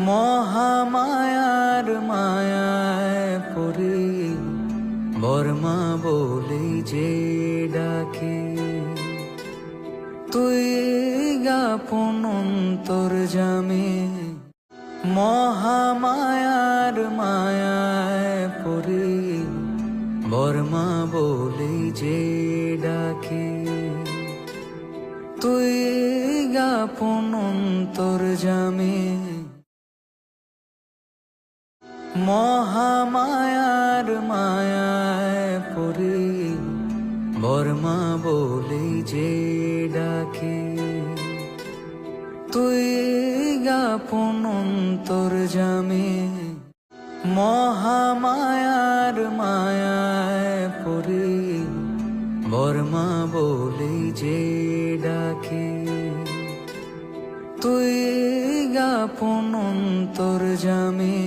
মহামায়ার মায়ায় পড়ে বর্মা বলে যে ডাকে, তুই গাপন অন্তর জামে। মহামায়ার মায়ায় পড়ে বর্মা বলে যে ডাকে, তুই গাপন অন্তর জামে। মহামায়ার মায়ায় পড়ে বর্মা বলে যে ডাকে, তুই গাপন অন্তর জামে। মহামায়ার মায়ায় পড়ে বর্মা বলে যে ডাকে, তুই গাপন অন্তর জামে।